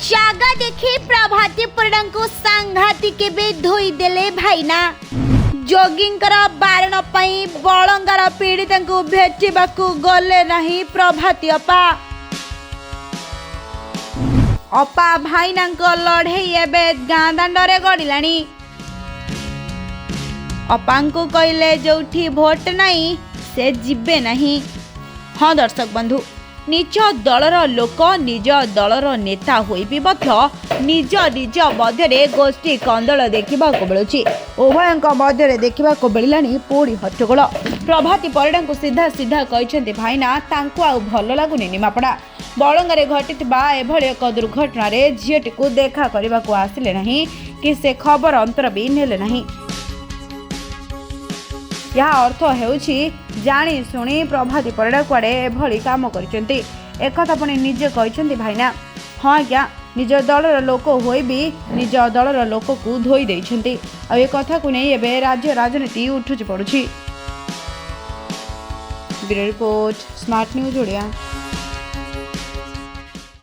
जागा देखी प्रभाती परिड़ा को सांघाती केबे धोई देले भाईना जोगिंकर बारण पई बलंगार पीड़ित को भेटिबाकू गले नहीं प्रभाती अपा अपा भाईना लड़े एबे गाँ दांडे गड़िलानी अपा को कहले जोठी भोट नहीं से जिबे नहीं। हाँ दर्शक बंधु निज दलर लोक निज दलर नेता होई भी निज निज मध्य गोष्ठी कंदल देखा मिलूँ उभय मध्य देखा मिलानी पुणी हट्टगोल प्रभाती परिड़ा को सीधा सीधा कहते भाईना तांको आ भल लगुनि निमापड़ा बलंगारे घटिथिबा एभली एक दुर्घटना झीटी को देखा करने को आसिले नहीं कि से खबर अंतर भी नेले नहीं। यह अर्थ हेउछि जानी शुणी प्रभाती परिड़ा कुआडे एभली काम करिसेंती एकथा पुणी निजे कहते भाईना। हाँ आज्ञा निज दलर लोक होई भी निज दलर लोक को धोई देइछंती आ ए कथा को नहीं एबे राज्य राजनीति उठुच पड़ुछि। Bureau report smart news Odia.